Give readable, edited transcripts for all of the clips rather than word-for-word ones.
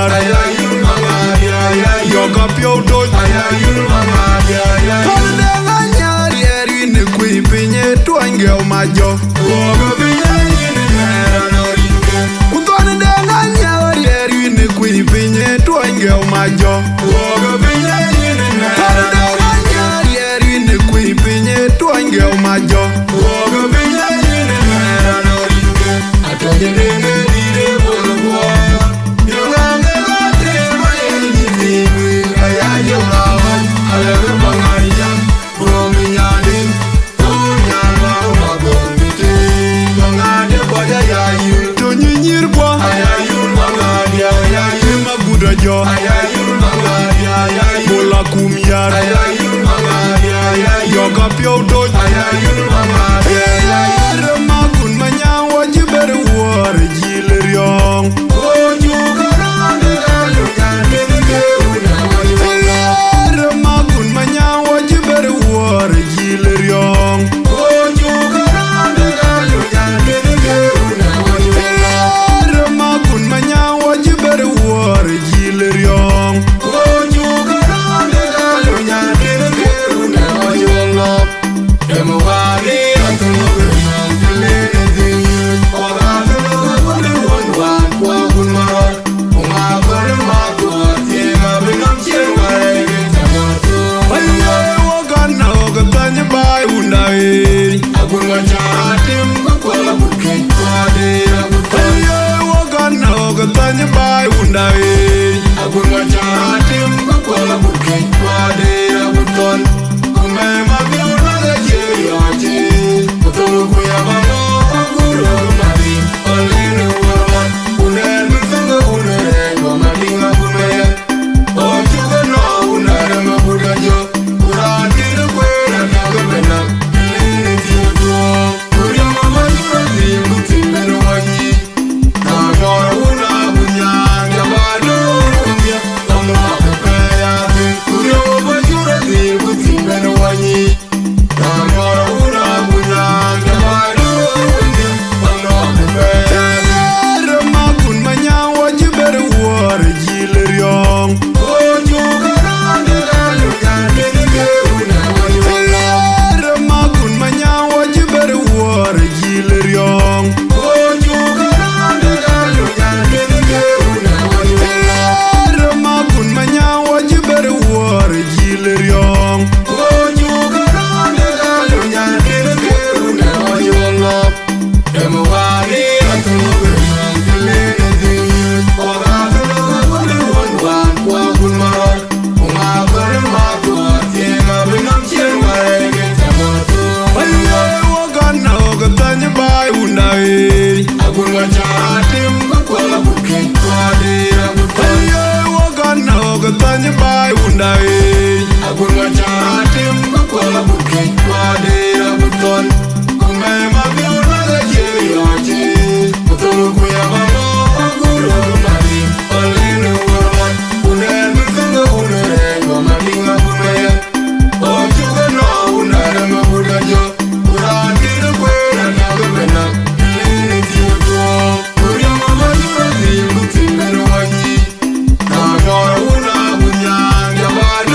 yar yoga pio do Toldenga nyari eri ne kui pinye tuange omajo Toldenga nyari eri ne kui pinye tuange omajo Toldenga nyari eri ne kui pinye tuange omajo Bola kumyar yoga pio do magun manyang wajiber war jileriong magun manyang wajiber war jileriong magun manyang wajiber war jileriong Tanya bai undai aku ngajatim kuala bukit wade abuton kume mabiu naga jeri aje betul ku ya bano aku mari oleh warman unen mentunga unen gomadinga kume oh juga no unen mabudajo kurang tiru kue naga benak ini tiru kuria mama jurati mutin benuanyi Tanya bai undai aku ngajatim kuala bukit wade abuton kume mabiu naga jeri aje betul ku ya bano aku mari oleh warman unen mentunga unen gomadinga kume oh juga no unen mabudajo kurang tiru kue naga benak ini tiru kuria mama jurati mutin benuanyi Nagara una bunyang jabar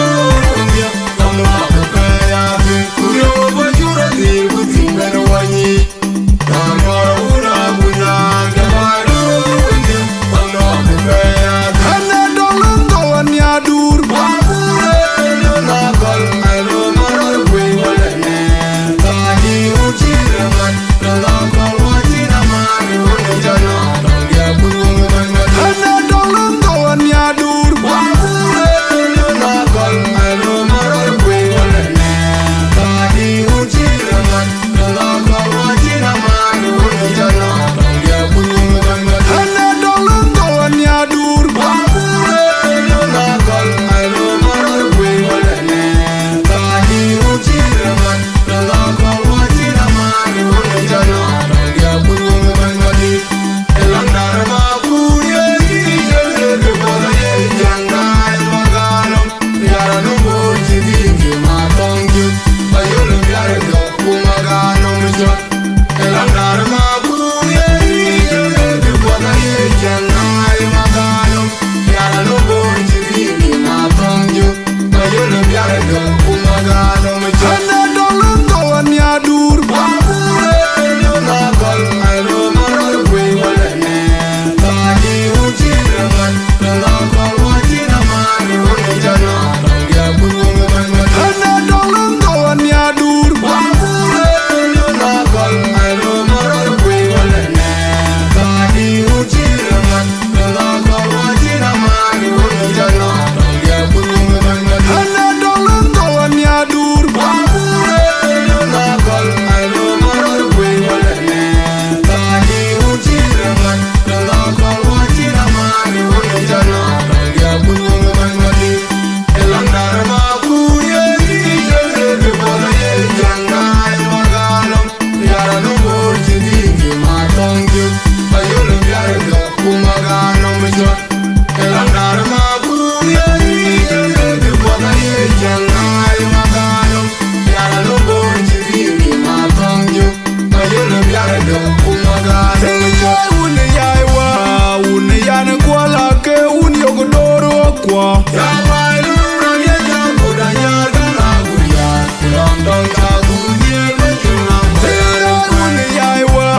kwa ya mai lu ran ye jam buda nyar kana guya kulom dong ka gunye ma chuma tere un yai wa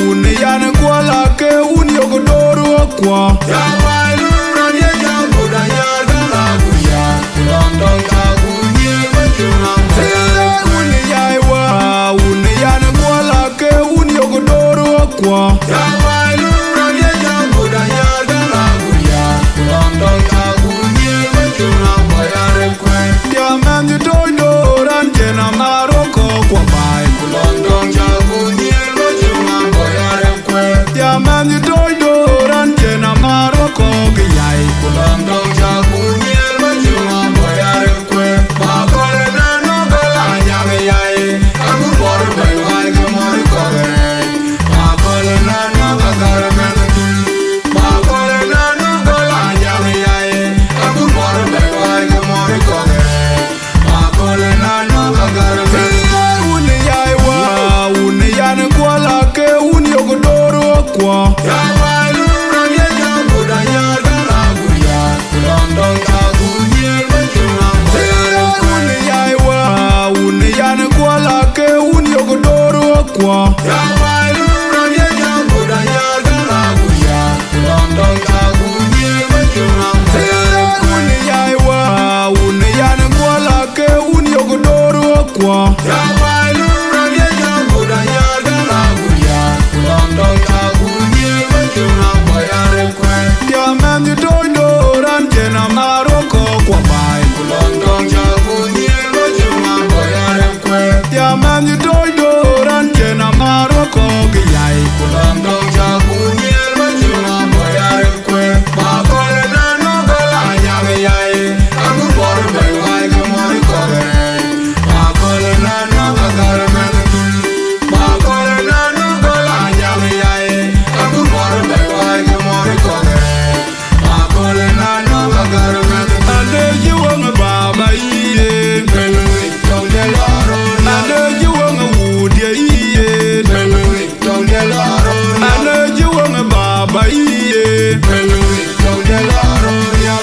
un yan kwa la ke un yogodoro kwa ya mai lu ran ye jam buda nyar kana guya kulom dong ka gunye ma chuma tere un yai wa un yan kwa la ke un yogodoro kwa ya mai lu ran ye jam buda nyar kana guya kulom dong ka gunye ma chuma bayare kwe ya man you don't know ran jena maroko kwa bai kulom dong ka gunye ma chuma bayare kwe ya man you don't know ran jena maroko giyai kulom dong ka gunye ma chuma bayare kwe ba kole na no gala nyang yai aku bor bai wai ke mor ko ba kole na no gala men ba kole na no gala nyang yai aku bor bai wai ke mor ko ba kole na no gala men un yai wa un yan kwa la ke un yogodoro kwa ya mai lu ran ye jam buda nyar kana guya kulom dong ka gunye ma chuma tere un yai wa un yan kwa la ke un yogodoro kwa ya mai lu ran ye jam buda nyar kana guya kulom dong ka gunye ma chuma tere un yai wa un yan kwa la ke un yogodoro kwa ya mai lu ran ye jam buda nyar kana guya kulom dong ka gunye ma chuma bayare kwe ya man you don't know ran jena maroko kwa bai kulom dong ka gunye ma chuma bayare kwe ya man you don't know ran jena maroko giyai kulom dong ka gunye ma chuma bayare kwe ba kole na no gala nyang yai aku bor bai wai ke mor ko ba kole na no gala men ba kole na no gala nyang yai aku bor bai wai ke mor ko ba kole na no gala men ande jiwang baba iye melu tong de laro ande jiwang wudie iye melu tong de laro ande jiwang baba iye melu tong de laro ya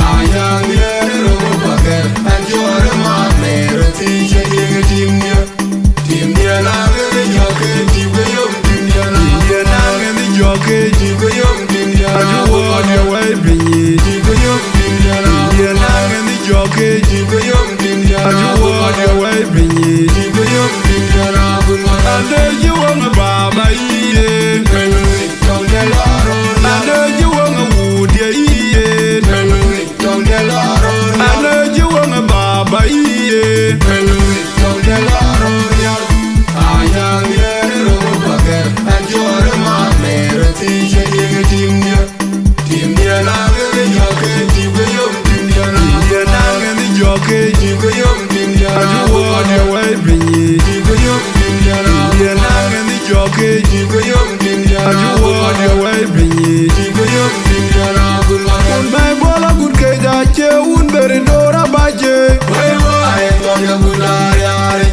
ayang ye ro bage anjore ma mere ti che ye tim ye na ge yo ke ti ge yo tim ye na ge yo ke ti ge yo tim ye na wo de wai bi ti ge yo tim ye na ge yo ke ti ge yo tim ye na wo de wai bi ti ge yo tim ye na bu ma ande jiwang baba iye melu tong de laro ande jiwang wudie iye melu tong de laro ande jiwang baba iye melu tong de laro ya ayang ye ro bage anjore ma mere ti che ye tim ye na ge yo ke ti ge yo tim ye na ge yo ke ti ge yo tim ye na wo de wai bi ti ge yo tim ye na ge yo ke ti ge yo tim ye na wo de wai bi ti ge yo tim ye na bu ma un bai bola gut ke da che un bere dora ba je wai wai to ya buda ya ri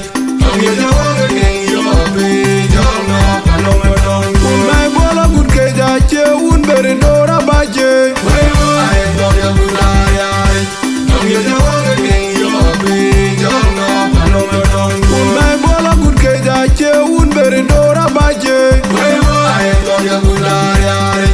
am ye jo ke yo be jo no pa no me don un bai bola gut ke da che un bere dora ba je wai wai to ya buda ya ri am ye jo ke yo be jo no pa no me don un bai bola gut ke da che un bere dora ba je wai wai to ya buda ya ri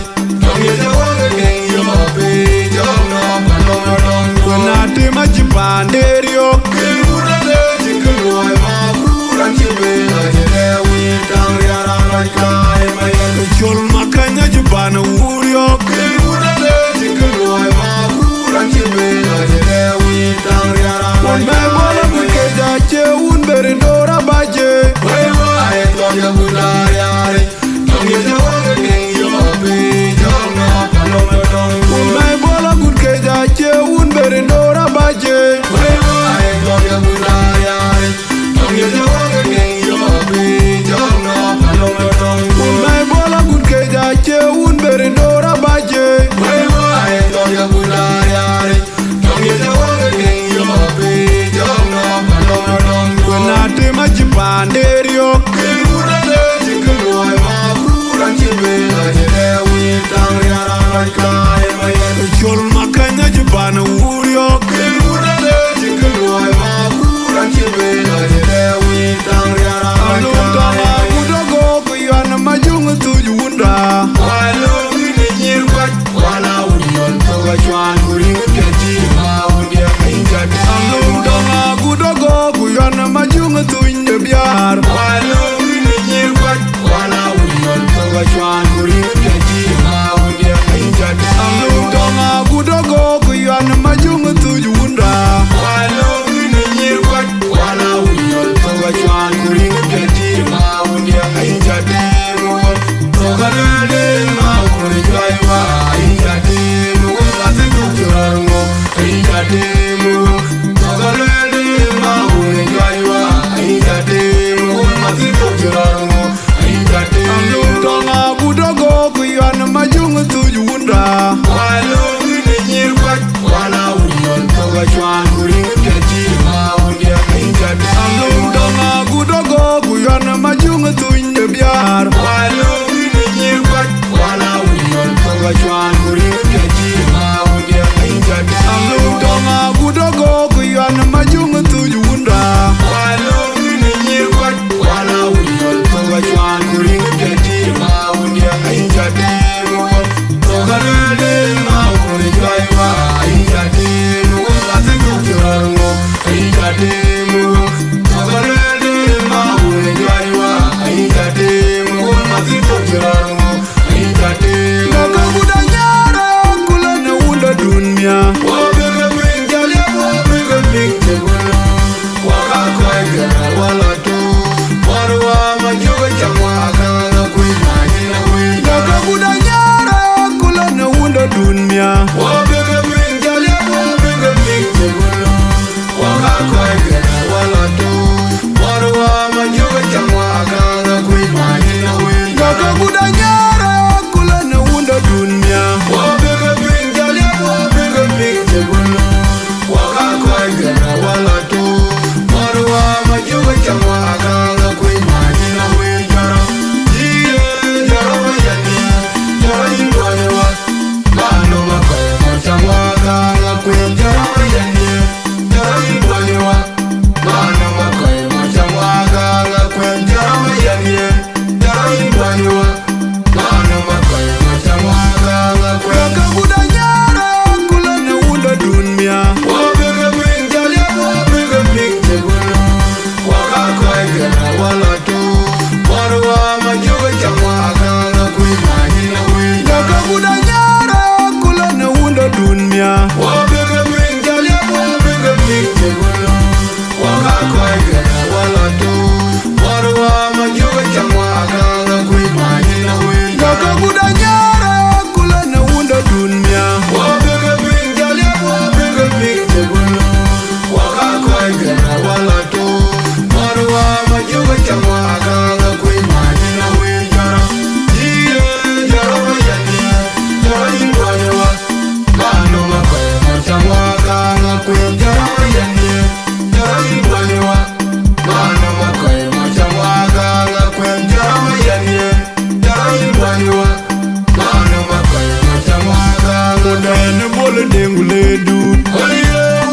Modene bole dengule du Oye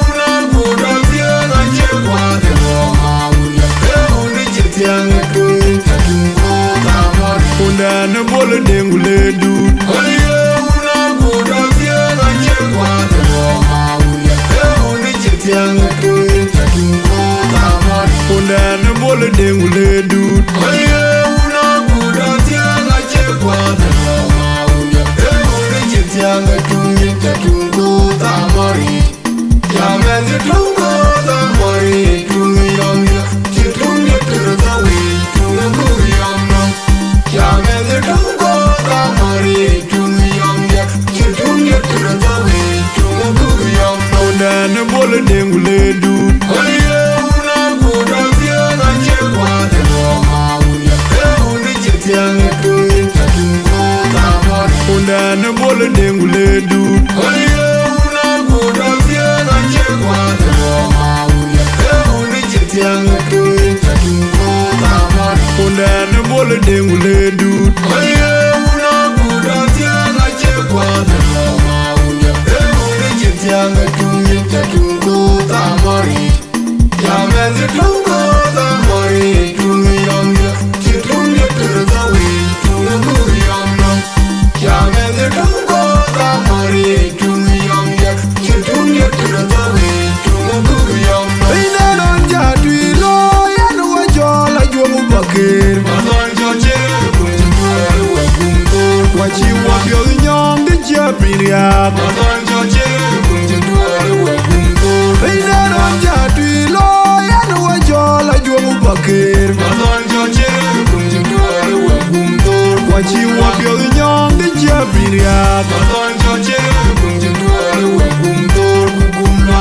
una kuda tianga chekwa Tewa maunya Euni chetianga tui Tatungo tamari Modene bole dengule du Oye una kuda tianga chekwa Tewa maunya Euni chetianga tui Tatungo tamari Modene bole dengule du Oye una kuda tianga chekwa Tewa maunya Euni chetianga tui Tatungo tamari Yamenzi tungo tamari Tungi yamya Chitungi turzawi Tungi kuhi yamna Yamenzi tungo tamari Tungi yamya Chitungi turzawi Tungi kuhi yamna Modene bole dengule du Oye una kuda tianga chekwa Tewa maunya Euni chetianga tui Tatungo tamari Modene bole dengule du Oye una kuda tianga chekwa Tewa maunya Euni chetianga tui Tatungo tamari Modene bole dengule du Oye una kuda tianga chekwa Tewa maunya Euni chetianga tui Tatungo tamari Yamenzi tungo tamari Tungi yamya Chitungi turzawi Tungi kuhi yamna Yamenzi tungo tamari Tungi yamya Chitungi turzawi Tungi kuhi yamna Ine nonja tuilo Yanu wajola juomu bakir Mazanjo chere Kunjituare wakumto Wachi wapyo nyom di japiriak Mazanjo chere Kunjituare wakumto Ine nonja tuilo Yanu wajola juomu bakir Mazanjo chere Kunjituare wakumto Wachi wapyo nyom di japiriak Mazanjo chere Kunjituare wakumto Kukumla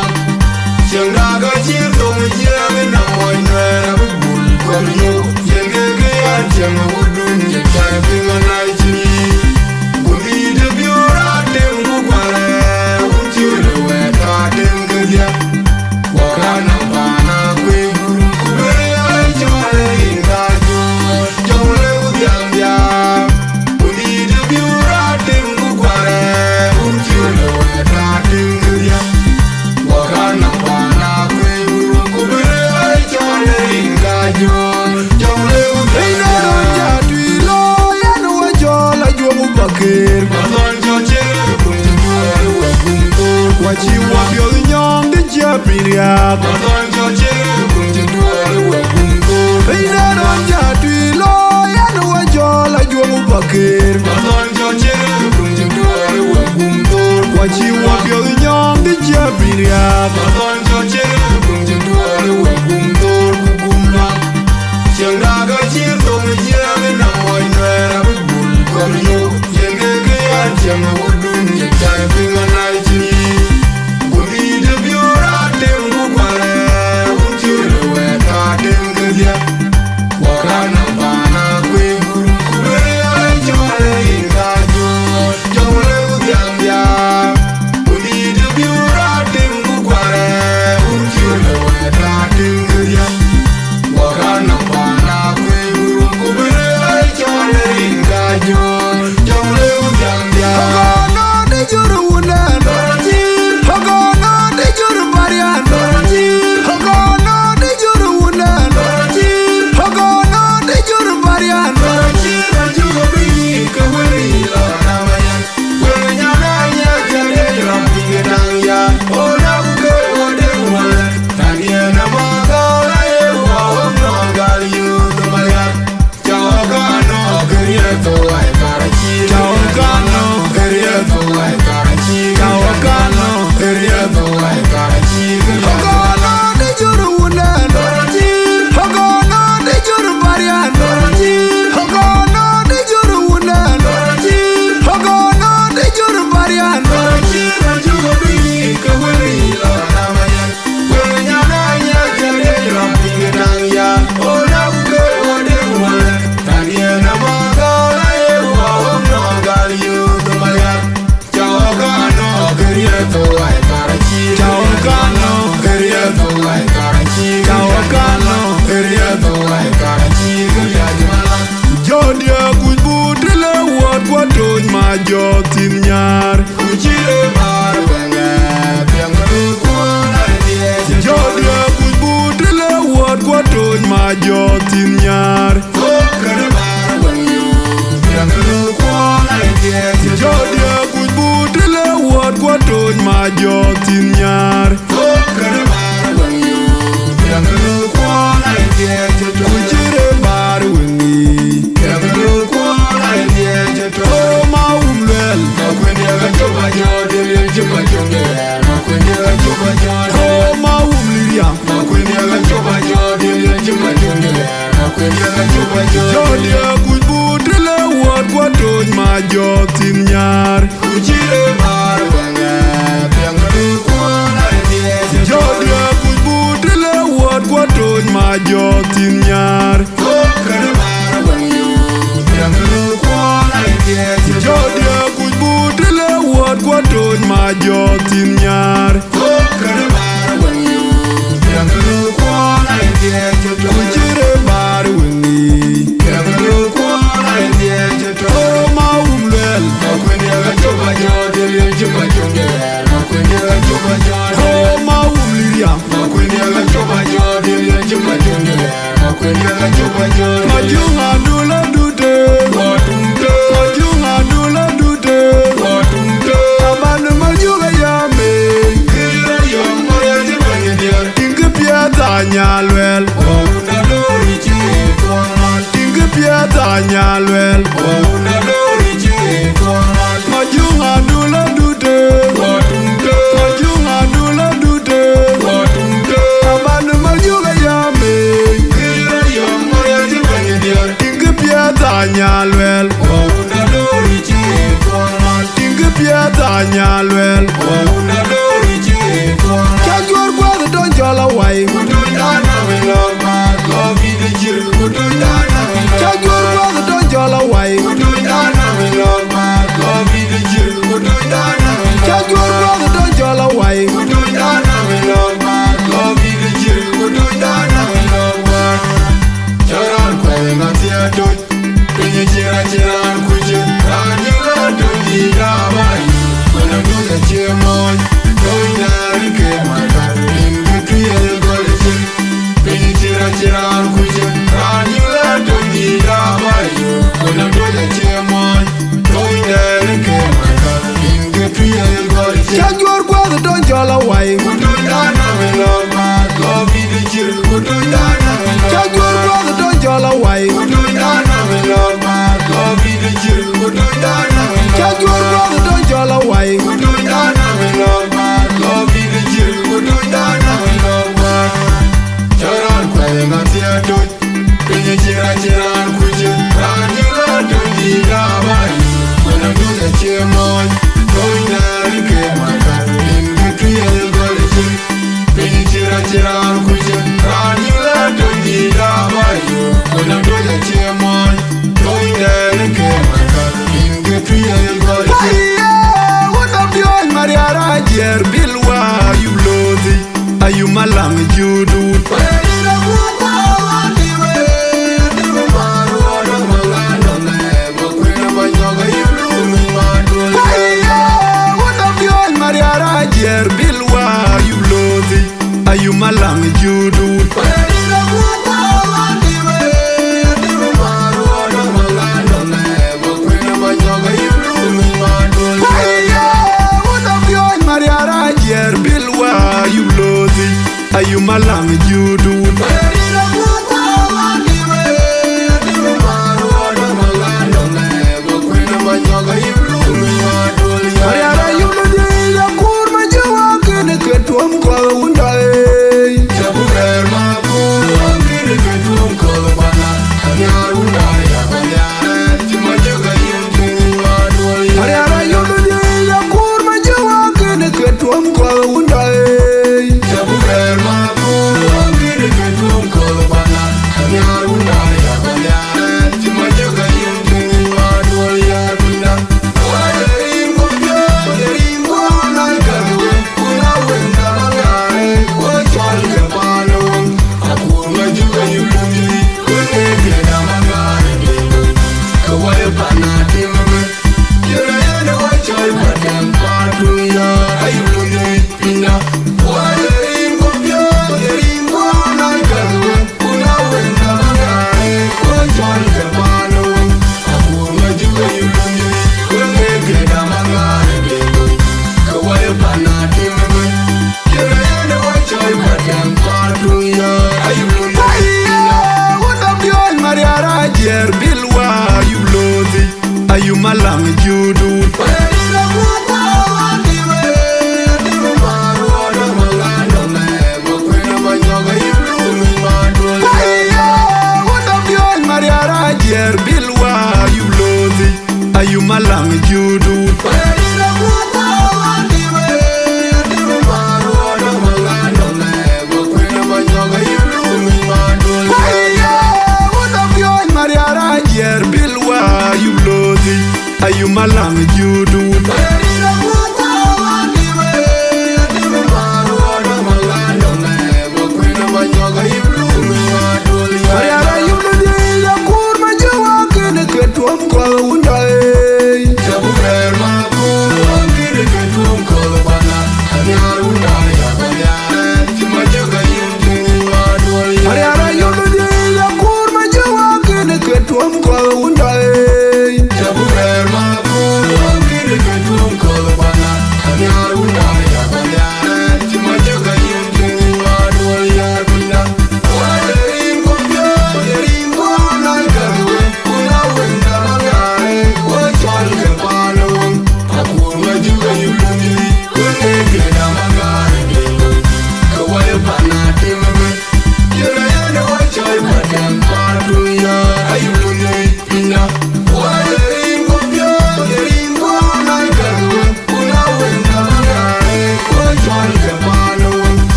Chendaga chirto mjirame na moinwera Bubul komyo Yengege ya chenga udunye Chai pinga na ichini Gundide biura tengu kware Unchile weta tengedia Wakana bana kwe guru Kubere ya chale ingajo Jomle udiambia Gundide biura tengu kware Unchile weta tengedia Wakana bana kwe guru Kubere ya chale ingajo Jomle udiambia Tuilo yanu wajola juomu bakir Mazanjo chere Kunjituare wakumto Wachi wapyo nyom di japiriak Mazanjo chere Kunjituare wakumto Ine nonja tuilo yanu wajola juomu bakir Mazanjo chere Kunjituare wakumto Wachi wapyo nyom di japiriak Mazanjo chere Kunjituare wakumto Kukumla Chendaga chirto mjirame na moinwera Bubul komyo Yengege ya chenga udunye Chai pinga na ichini Gundide biura tengu kware Unchile weta tengedia Wakana bana kwe guru Kubere ya chale ingajo Jomle udiambia Gundide biura tengu kware Unchile weta tengedia Wakana bana kwe guru Kubere ya chale ingajo Jomle udiambia Hagono de juru wunan Hagono de juru barian Hagono de juru wunan Hagono de juru barian Rajugo bini kawiri ilo namayan Wenya nanya jale ram pingetangya Ona buke wade wale Tanya namagala ewa Wamnangal yu tumayan Chawagano gerieto ay karachiri Chawagano gerieto ay karachiri Chawagano gerieto ay karachiri Hagono de juru wunan Hagono de juru barian Hagono de juru wunan Hagono de juru barian Rajugo bini kawiri ilo namayan Wenya nanya jale ram pingetangya Ona buke wade wale Tanya namagala ewa Wamnangal yu tumayan Chawagano gerieto ay karachiri Chawagano gerieto ay karachiri Chawagano gerieto ay karachiri Yajmala Jodia kujbutile wat watoj ma jotin nyar Kuchire chunge makwende ga chupa jod Oh maumliria makwende ga chupa jod Dilia chupa chunge makwende ga chupa jod Jodia kujbutile wot kwa toj ma jotin nyar Kuchire mar wenge Pianglu kuona diye Jodia kujbutile wot kwa toj ma jotin nyar Kokare mar wenge Pianglu kuona diye Jodia kujbutile wot kwa toj ma jotin nyar Kokare mar wenge Pianglu kuona diye Kuchire bar wengi Pianglu kuona diye Oh maumlel Makwende ga chupa jod Dilia chupa chunge makwende ga chupa jod Oh maumliria Makwende ga chupa jod Dilia chupa chunge makwende ga chupa jod Majunga dula dute Watumte Majunga dula dute Watumte Abane majunga yame Kira yom moya jibanye diar Inge piata nyalwel Wauna dori chi komal Inge piata nyalwel Wauna dori chi komal Majunga dula dute Watumte Majunga dula dute Watumte Abane majunga yame Kira yom moya jibanye diar Inge piata nyalwel Wauna dori chi komal Inge piata nyalwel Wauna dori chi komal Kajwar kwa the don jola wai Kutundana wiloma Lovi de jiru Kutundana wiloma Kajwar kwa the don jola wai Kutundana wiloma Lovi de jiru Kutundana wiloma Kajwar kwa the don jola wai Kutundana wiloma Lovi de jiru Kutundana wiloma Charan kwe ngatia doj Pinyi chira chiran kuche Kanjila doji yawai Kuna mduga chemon Doina rike makar Inge tuye gole chir Pinyi chira chiran kuche Kanjila doji yawai Kuna mduga chemon Doina rike makar Inge tuye gole chir Kajwar kwa the don jola wai Kutundana wiloma Lovi de jiru Kutundana wiloma Kajwar kwa the don jola wai Kutundana wiloma Lovi de jiru Kutundana wiloma Kajwar kwa the don jola wai Kutundana wiloma Lovi de jiru Kutundana wiloma Charan kwe ngatia doj Pinyi chira chiran kuche Kanjila doji yawai Kuna mduga chemon Doina rike makar Inge tuye gole chir Pinyi chira chiran kuche Kanjila doji yawai Kuna mduga chemon Doina rike makar Inge tuye gole chir Aiya Wata pion mariara jer bilwa Yublodi Ayu malang judut Kwenina kuko andiwe Andiwe maru odo magano nebo Kwena banyoga yulumi madole Aiya Wata pion mariara jer bilwa Yublodi Ayu malang judut Kwenina kuko andiwe Andiwe maru odo magano nebo Kwena banyoga yulumi madole Aiya Wata pion mariara jer bilwa Yublodi Ayu malang judut Kwenina kuko andiwe Andiwe maru odo magano nebo Kwena banyoga yulumi madole Mariara yublodi ya kur majawa kene ketuam kwa undae Jabuger mabur Angkiri ketum kolbana Anyar undaya kanyar Cimajaga yunting wadwal Mariara yublodi ya kur majawa kene ketuam kwa undae Jabuger mabur Angkiri ketum kolbana Anyar undaya kanyar Cimajaga yunting wadwal yar bunda Wajarim kubja Wajarim kuanay karwe Kuna wenda magare Wachal kepano Akur majuga yulumi Kune kena magare Kawai panati mame Jere yene wachal patem patu ya Ayulumi pinda Wajarim kubja Wajarim kuanay karwe Kuna wenda magare Wachal kepano Akur majuga yulumi Kune kena magare Kawai panati mame Jere yene wachal patem patu ya Ayulumi Aiya Wata pion mariara jer bilwa Yublodi Ayu malang judut Kwenina kuko andiwe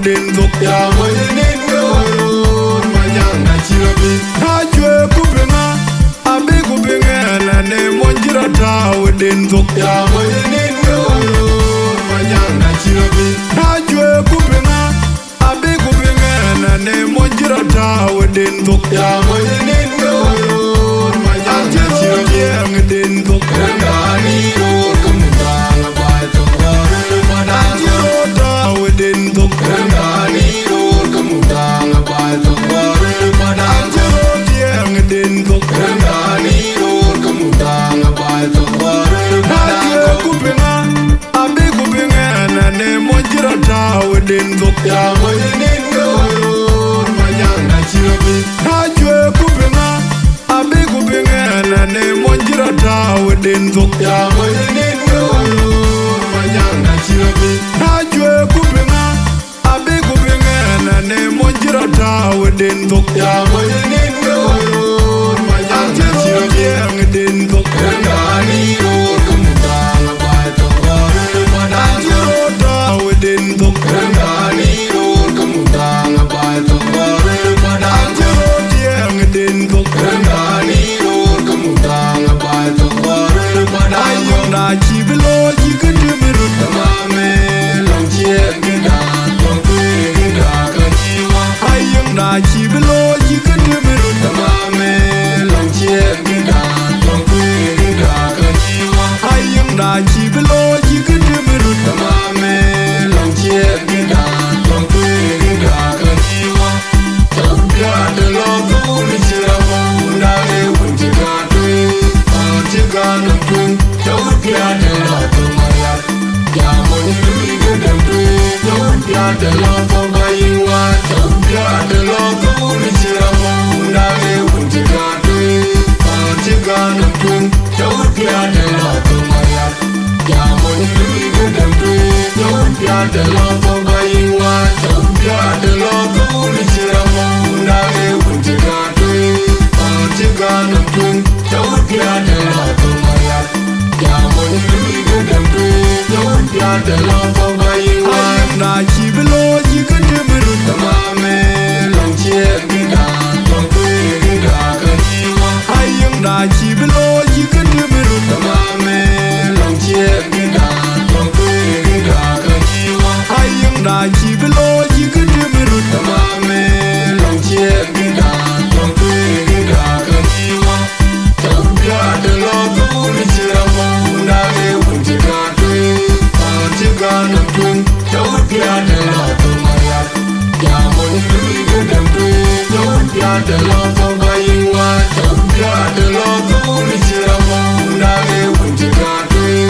den dok ya moyinin goron manyanga chirabi Hajwe kupinga Abi kupinga ne monjira tawe den dok ya moyinin goron manyanga chirabi Hajwe kupinga Abi kupinga ne monjira tawe den dok ya moyinin goron manyanga chirabi den dok Rangani ro kumutanga bai to goron madanga tawe den dok Rangani ro kumutanga bai to goron madanga den dok Rangani ro kumutanga bai to goron Hajwe madanga kupinga Abi kupinga ne monjira tawe den dok ya moyinin goron manyanga chirabi Hajwe kupinga Abi kupinga ne monjira tawe den dok ya moyinin goron manyanga chirabi Hajwe kupinga Abi kupinga ne monjira tawe den dok ya moyinin goron manyanga chirabi den dok Rangani ro kumutanga bai to goron madanga tawe den dok Rangani ro kumutanga bai to goron madanga den dok Rangani ro kumutanga bai to goron madanga na chibilo chikitimiru Tamame longchie gida longkwe gida kanjiwa ayam na chibilo chikitimiru Tamame longchie gida longkwe gida kanjiwa ayam na chibilo chikitimiru Tamame longchie gida longkwe gida kanjiwa Tawbia de loku ni chirawa Undale unjiga tui Anjiga nantui Tawbia de loku mayat Ya moni tui gudem tui Tawbia de loku bayinwa Tawbia de loku ni chirawa Undale unjiga tui Anjiga nantui Tawbia de loku mayat Ya moni tui gudem tui Tawbia de loku bayinwa Tawbia de loku ni chirawa Undale unjiga tui Anjiga nantui Tawbia de loku mayat Ya moni tui gudem tui Tawbia de loku bayinwa ayam na chibilo chikitimiru Tamame longchie gida longkwe gida kanjiwa ayam na chibilo chikitimiru Tamame longchie gida longkwe gida kanjiwa ayam na chibilo chikitimiru Tamame longchie gida longkwe gida kanjiwa Tawbia de loku ni chirawa Undale unjiga tui Anjiga nantui Tawbia de loku mayat Ya moni tui gudem tui Tawbia de loku bayinwa Tawbia de loku ni chirawa Undale unjiga tui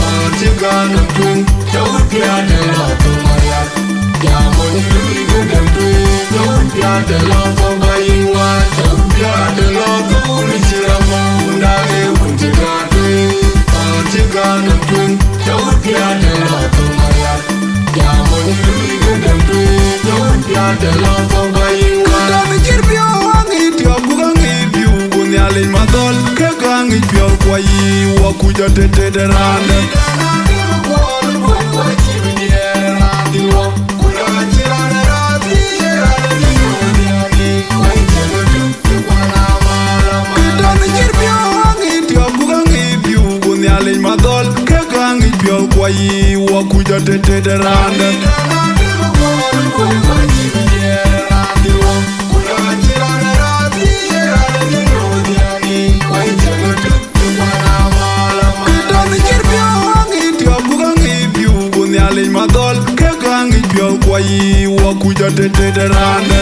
Anjiga nantui Tawbia de loku mayat Ya moni tui gudem tui Tawbia de loku bayinwa Tawbia de loku ni chirawa Undale unjiga tui Anjiga nantui Tawbia de loku mayat Ya moni tui gudem tui Tawbia de loku bayinwa Kami chirbio wangi tiabu gangi biu Gunyali madol ke gangi piol kwa yi Wakuja tete derande Kami chirbio wangi tiabu gangi biu Gunyali madol ke gangi piol kwa yi Wakuja tete derande Kami chirbio wangi tiabu gangi biu Gunyali madol ke gangi piol kwa yi Wakuja tete derande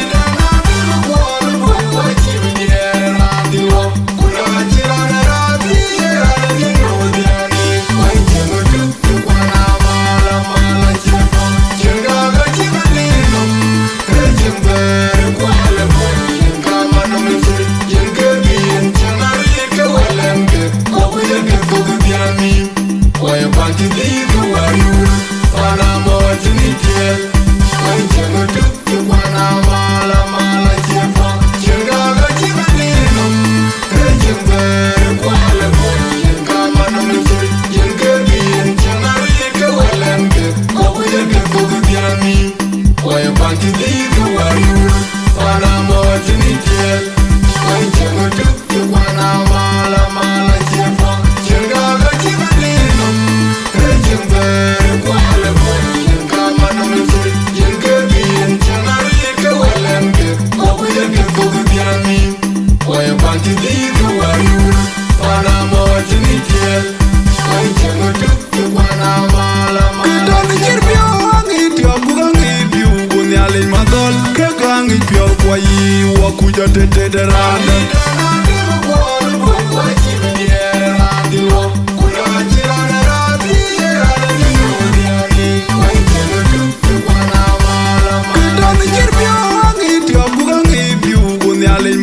wakuja tete randa.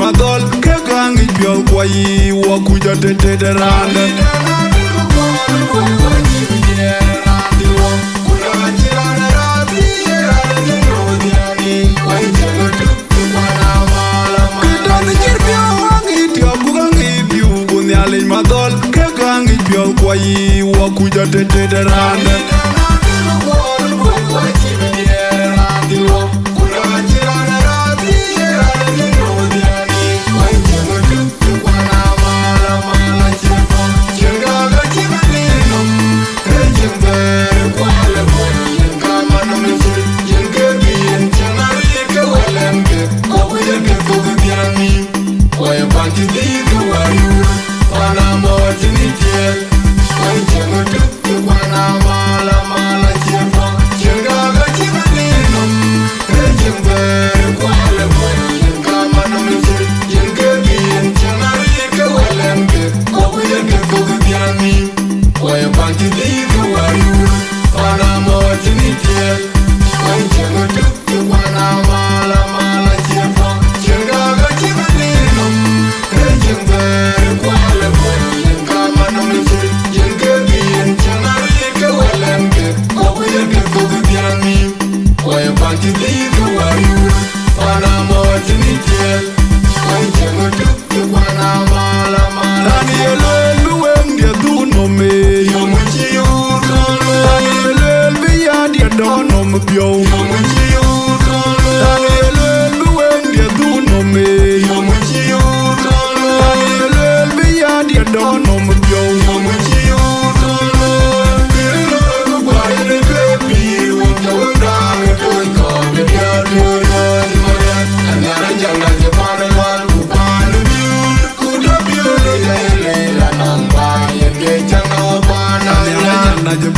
Madol ke gangi biol kwa yi wakuja tete randa. Madol ke gangi biol kwa yi wakuja tete randa.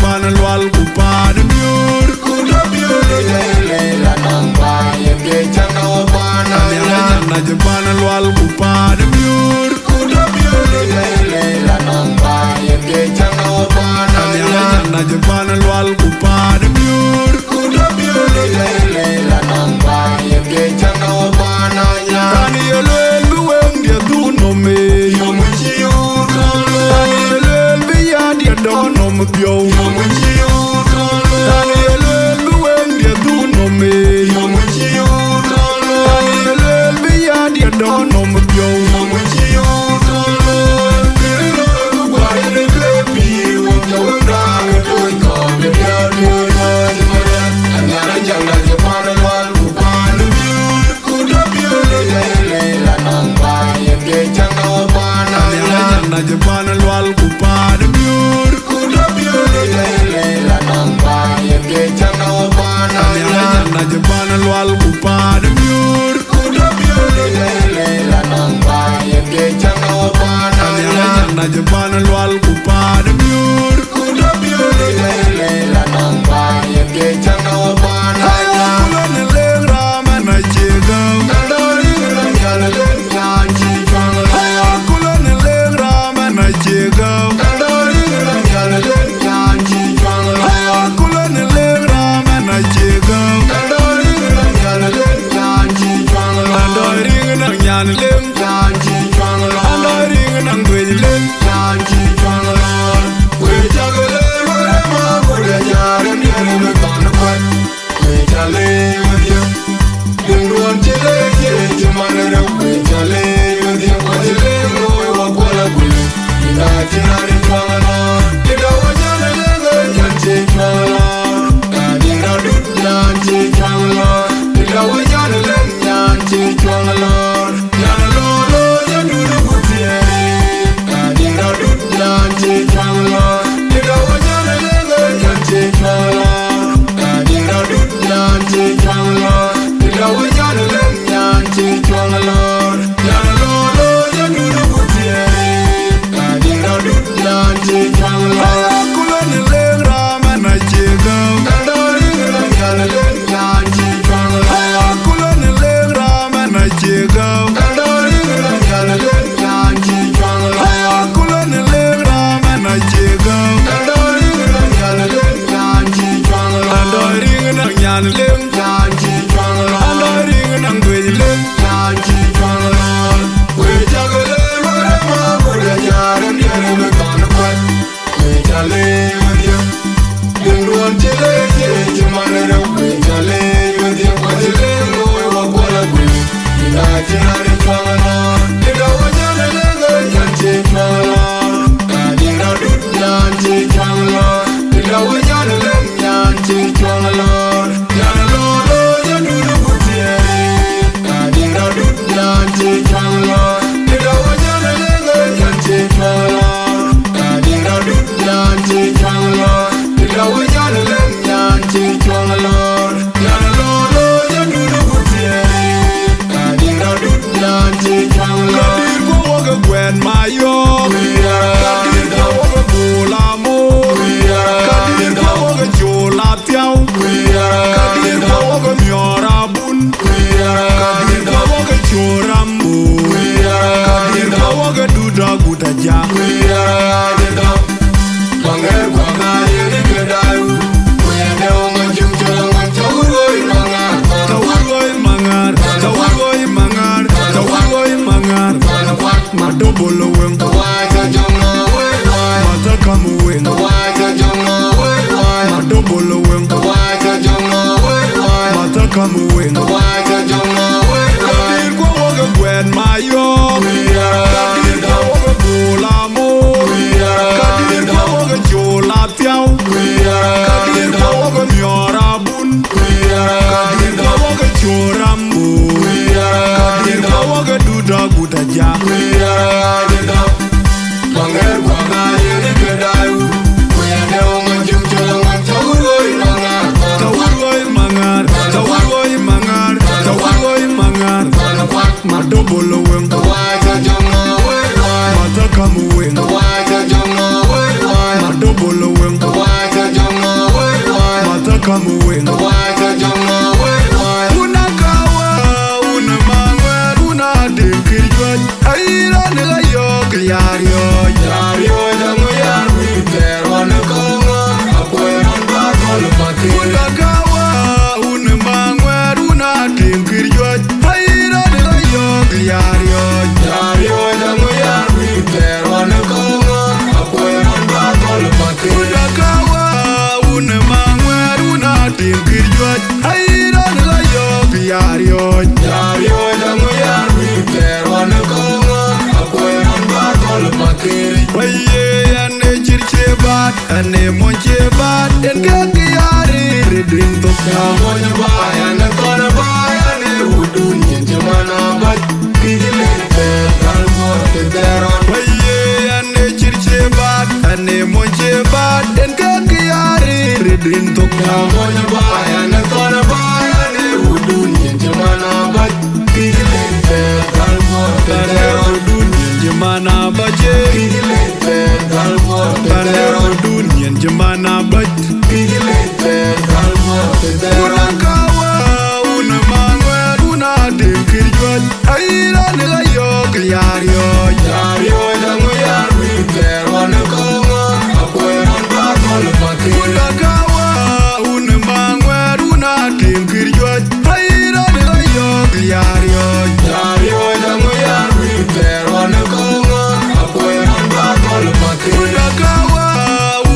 Jabana lwal kupad biur kuda biur nyan lem nyan chi chwang lor ando ring nang gwen lem nyan chi chwang lor we jagale wore ma wore nyare nyare me kan kwat we jale wore den ruan chile che manere we jale wore kwatile no we wa kwala gwe ina chare chwang lor ida wanyane lenga nyan chi chwang lor adira dut nyan chi chwang lor ida wanyane lenga nyan chi chwang lor nyan lor yandu butiere adira dut nyan chi chwang lor ida wanyane lenga nyan chi chwang lor adira dut nyan chi chwang lor ida wanyane lenga nyan chi chwang lor nyan lor yandu butiere adira dut nyan chi chwang lor kadir ko woga gwen mayo kadir ko woga bula mo kadir ko woga jola tiao kadir ko woga miora bun kadir ko woga chorambu kadir ko woga duda gutaja Manger kwa ngari ni kedayu Wende onga jumchela ngantawuroi mangar tawuroi mangar tawuroi mangar tawuroi mangar Wana kwat madobolo weng Tawaja jomna wei mata kamu weng Tawaja jomna wei madobolo weng Tawaja jomna wei mata kamu weng Tawaja jomna wei kadir ko woga gwen mayo kadir ko woga bula mo kadir ko woga jola tiao kadir ko woga miora bun kadir ko woga chorambu kadir ko woga duda gutaja Manger kwa ngari ni kedayu Wende onga jumchela ngantawuroi mangar tawuroi mangar tawuroi mangar tawuroi mangar Wana kwat madobolo weng Tawaja jomna wei mata kamu weng Tawaja jomna wei madobolo weng Tawaja jomna wei mata kamu weng Tawaja jomna wei una kawa una mangwer una dekirjot aira nila yok yario Yario jango yar witer wana konga Akwe man batol pati una kawa una mangwer una dekirjot aira nila yok yario Yario jango yar witer wana konga Akwe man batol pati una kawa una mangwer una dekirjot aira nila yok yario Yario jango yar witer wana konga Akwe man batol pati waye ane chirche bat ane monche bat den kakiyari redin tok Yamonya baya na kona baya ne udun yenje mana bat Kijile te kalmo te teron waye ane chirche bat ane monche bat den kakiyari redin tok Yamonya baya na kona baya ne udun yenje mana bat Kijile te kalmo te ane teron odun yenje mana baje Kijile te kalmo te ane teron odun yenje mana baj Kijile te kalmo te teron una kawa una mangwe una dekirjot aira nila yok yario Yario jango yar witer wana konga Akwe man batol pati una kawa una mangwe una dekirjot aira nila yok yario Yario jango yar witer wana konga Akwe man batol pati una kawa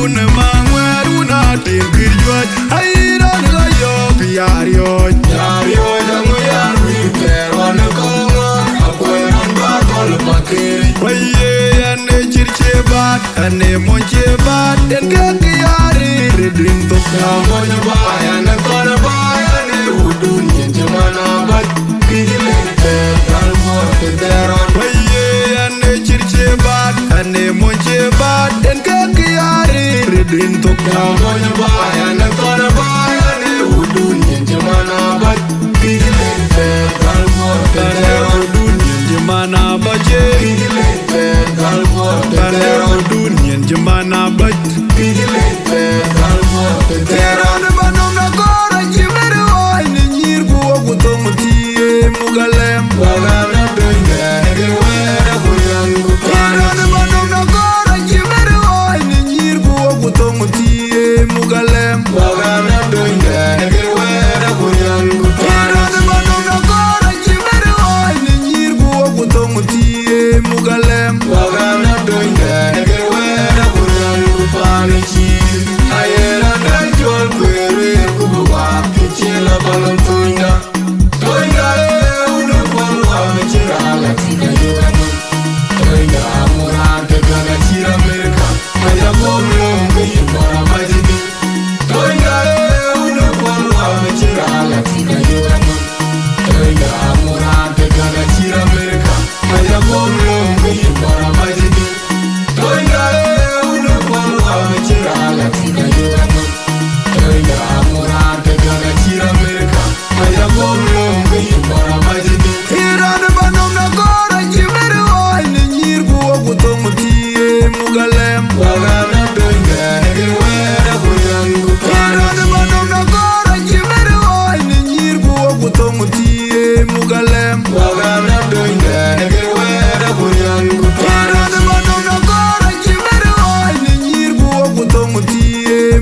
una mangwe una dekirjot aira nila yok yario Yario jango yar witer wana konga Akwe man batol pati waye ane chirche bat ane monche bat den kakiyari redin tok Yamonya baya na kona baya ne udun yenje mana bat Kijile te kalmo te teron waye ane chirche bat ane monche bat den kakiyari redin tok Yamonya baya na kona baya ne udun yenje mana bat Kijile te kalmo te ane teron odun yenje mana baje Kijile te kalmo te ane teron odun yenje mana baj Kijile te kalmo te teron Terone banom na kora jimere oi ni nyir kuwa kutomutie mugalem Wagana denge nege wera kuyangu Terone banom na kora jimere oi ni nyir kuwa kutomutie mugalem Wagana denge nege wera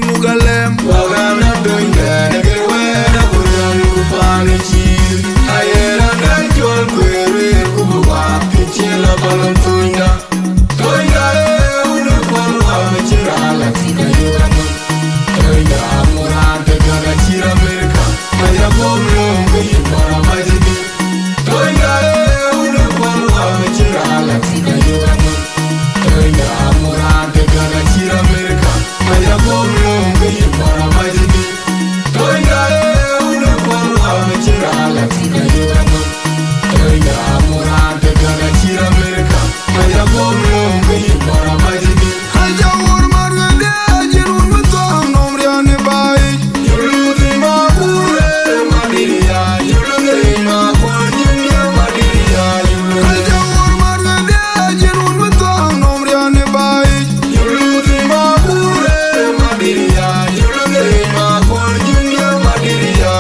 mugalem Wagana doinga negerwe na buran kupani chir Ayera danjol kwere kubuwa pichila balontuinga Doinga unukwalu amechira latina yugamu Doinga amurante gaga chira Amerika Mayra bomlo mgeyi para majidi Doinga unukwalu amechira latina yugamu Doinga amurante gaga chira Amerika Mayra bomlo mgeyi para majidi Doinga unukwalu amechira latina yugamu Doinga amurante gaga chira Amerika Mayra bomlo mgeyi para majidi Haja war margade ajirun mutong nomriane bai Yuluzi makure madiria Yuluzi makwanyunya madiria Haja war margade ajirun mutong nomriane bai Yuluzi makure madiria Yuluzi makwanyunya madiria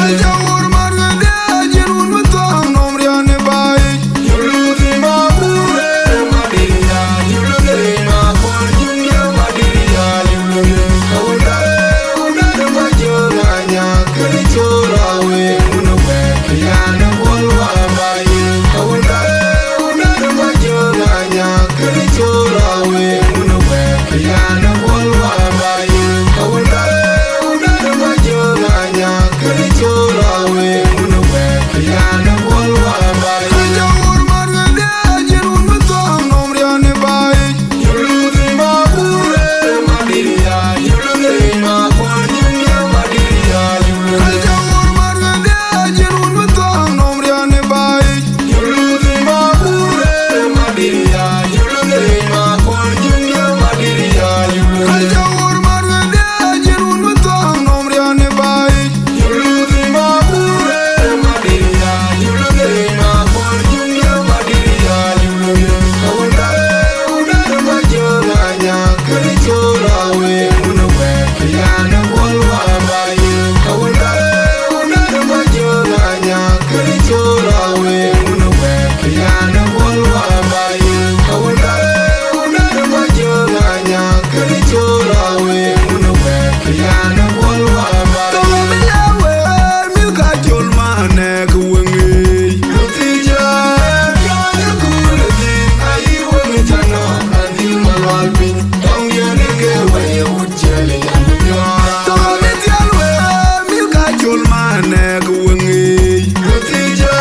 Haja war margade ajirun mutong nomriane bai Yuluzi makure madiria Yuluzi makwanyunya madiria Kawunda undana majoranya Kerichora we unwe Kiyana walwa bayi Kawunda undana majoranya Kerichora we unwe Kiyana walwa bayi Kawunda undana majoranya Kerichora we unwe Kiyana walwa bayi Haja war margade ajirun mutong nomriane bai Yuluzi makure madiria Yuluzi makwanyunya madiria Haja war margade ajirun mutong nomriane bai Yuluzi makure madiria Yuluzi makwanyunya madiria Haja war margade ajirun mutong nomriane bai Yuluzi makure madiria Yuluzi makwanyunya madiria Kawunda undana majoranya Kerichora we unwe Kiyana walwa bayi Kawunda undana majoranya Kerichora we unwe Kiyana walwa bayi Kawunda undana majoranya Kerichora we unwe Kiyana walwa bayi Togo milawe milka jol manek wengi Lutija kaya kulati ayiwa mitano andil malwalpi Tongyane gewe uchele yandunyora Togo mitialwe milka jol manek wengi Lutija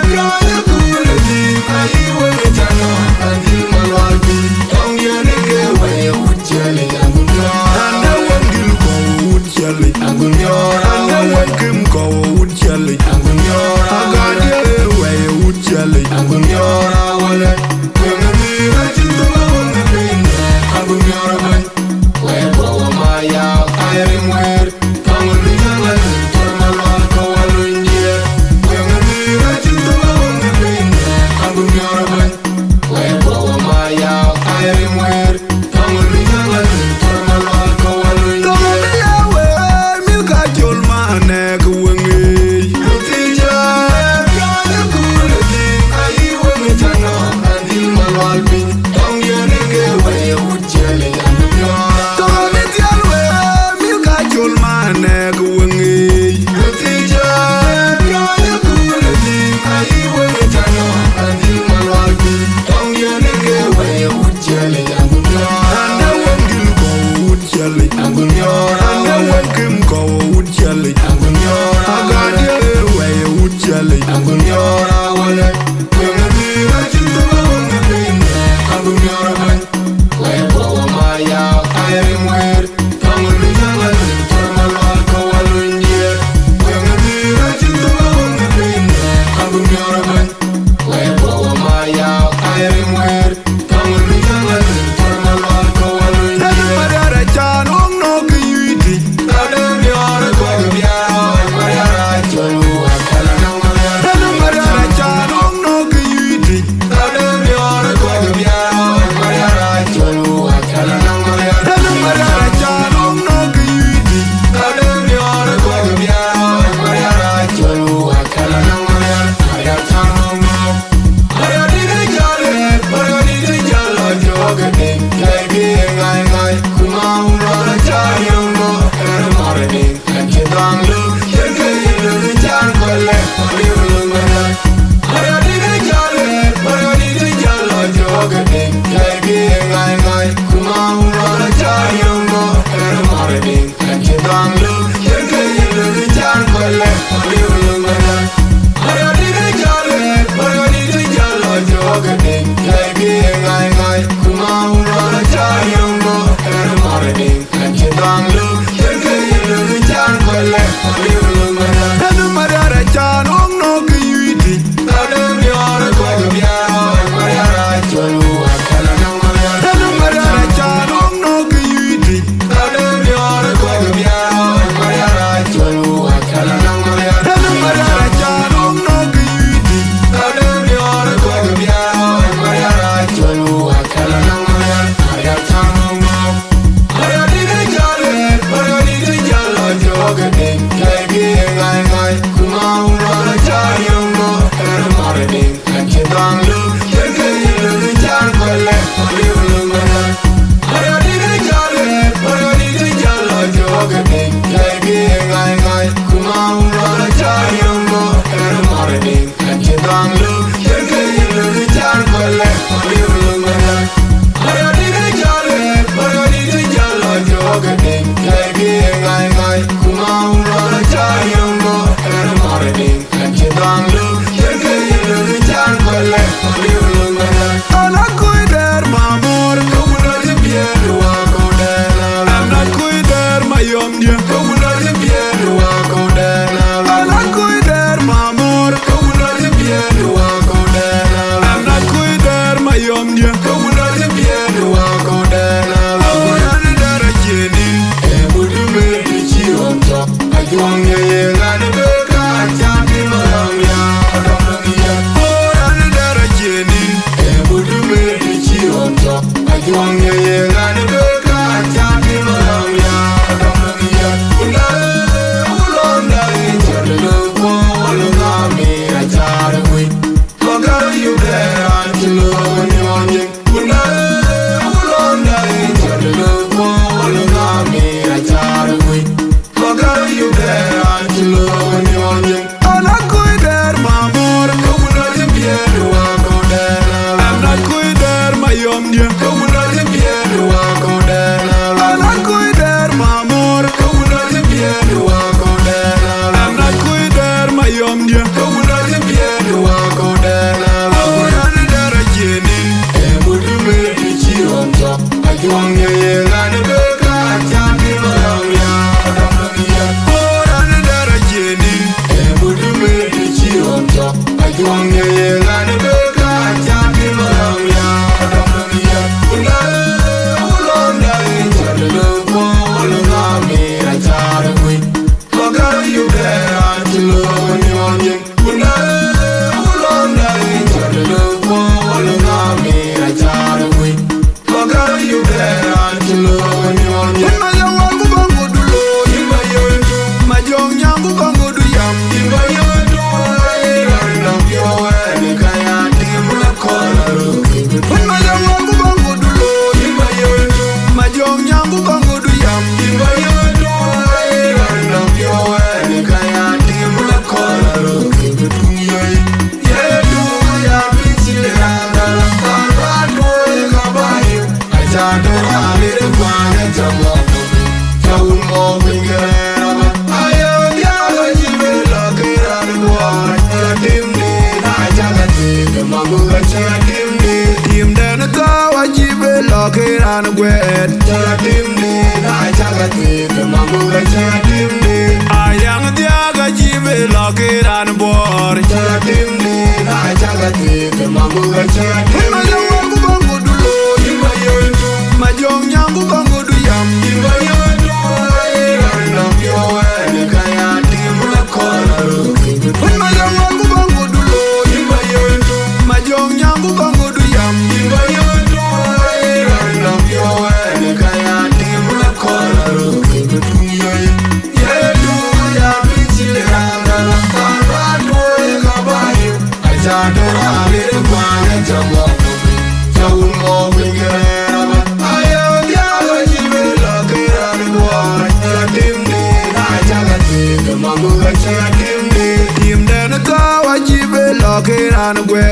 kaya kulati ayiwa mitano andil malwalpi Tongyane gewe uchele yandunyora Ane wengil ko uchali Yandunyora Ane wenkim ko uchali Yandunyora Agadye we uchali Yandunyora wale Kwenye mira chintuma wame pinde Yandunyora man Weko wa maya Ayari mwir Kangul binyanga Tormalwal kawalunye Kwenye mira chintuma wame pinde Yandunyora man Weko wa maya Ayari mwir Kangul binyanga Tormalwal Togo kawalunye milawe milka jol manek wengi Lutija kaya kulati ayiwa mitano andil malwalpi Tongyane gewe uchele yandunyora Togo mitialwe milka jol manek wengi Lutija kaya kulati ayiwa mitano andil malwalpi Tongyane gewe uchele yandunyora Ane wengil ko uchali Yandunyora Ane wenkim ko uchali Yandunyora Agadye we uchali Yandunyora wale Kwenye mira chintuma wame pinde Yandunyora man Weko wa maya Ayari mwir Kangul binyanga Tormalwal kawalunye Kwenye mira chintuma wame pinde Yandunyora man Weko wa maya Ayari mwir Kangul binyanga Tormalwal kawalunye Nadu madara chan ong no ki yuiti Adem yore kwa biara Mariara cholu akala nang mariara Nadu madara chan ong no kwele Aliu mara Anu madara chan ong no ki yuiti Adem yore kwa biara Mariara cholu akala nang mariara Anu madara chan ong no ki yuiti Adem yore kwa biara Mariara cholu akala nang mariara Anu madara chan ong no ki yuiti Adem yore kwa biara Mariara cholu akala nang mariara Mariara chanong no Mariara dide jale Mariara dide jala joga ding Kegi ngai ngai Kumau rara chayong no Ere mara ding Kanche dang lu Kegi ilu di chan kwele Aliu mara Mariara dide jale Mariara dide jala joga ding Kegi ngai ngai Kumau rara chayong no Ere mara ding Kanche dang lu Kegi ilu di chan kwele Aliu mara Mariara dide jale Mariara dide jala joga ding Kegi ngai ngai Kumau rara chayong no Ere mara ding Kanche dang lu Kegi ilu di chan kwele Aliu mara Ana kui der mamor Kawuna di piedu wako dena Ana kui der mayom dia Kawuna di piedu wako dena Ana kui der mamor Kawuna di piedu wako dena Ana kui der mayom dia Kawuna di piedu wako dena Ana dara jenin Ebudu me di chiron to Ajuang ye ye ngane beka Achati malam ya Adamang ya Ana dara jenin Ebudu me di chiron to Ajuang ye ye ngane beka Achati malam ya Adamang ya Undae ulonda Chadelu kwa walungami Achara kwi Magari yudera Anchilo nyonye Undae ulonda Chadelu kwa walungami Achara kwi Magari yudera Anchilo nyonye Ana kui der mamor Kawuna di piedu wako dena Ana kui der mayom dia Kawuna di piedu wako dena Ana kui der mamor Kawuna di piedu wako dena Ana kui der mayom dia Kawuna di piedu wako dena Ana dara jenin Ebudu me di chiron to Ajuang ye ye ngane beka Achati malam ya Adamang ya Ana dara jenin Ebudu me di chiron to Ajuang ye ye ngane beka Achati malam ya Adamang ya Undae ulonda Chadelu kwa walungami Achara kwi Magari yudera Anchilo nyonye Undae ulonda Chadelu kwa walungami Achara kwi Magari yudera Anchilo nyonye Maja wangu bangu dulo Imba yotu Majong nyangu bangu du yam Imba yotu Iranda pyowe Nikaya timula kola ruki Maja wangu bangu dulo Imba yotu Majong nyangu bangu du yam Imba yotu Iranda pyowe Nikaya timula kola ruki Yoy Yetu ya pichile rangala Parvatu ikabayu Achado alire kwane Chamoku Chawun mo pingerera Ayo diaga jibela Kirani buwara Chaya timni Na chaga tike Maguga chaya timni Tim den ka wajibe lokiran gwet Chaya timni Na chaga tike Maguga chaya timni Ayang diaga jibe lokiran bor Chaya timni Na chaga tike Maguga chaya Maja timni wangu bangu dulo Imba yotu Majong nyangu bangu du yam Imba yotu Iranda pyowe Nikaya timula kola ruki Maja wangu bangu dulo Imba yotu Majong nyangu bangu du yam Imba yotu Iranda pyowe Nikaya timula kola ruki Yoy Yetu ya pichile rangala Parvatu ikabayu Achado alire kwane Chamoku Chawun mo pingerera Ayo diaga jibela Kirani buwara Chaya timni Na chaga tike Maguga chaya timni Tim den ka wajibe lokiran gwet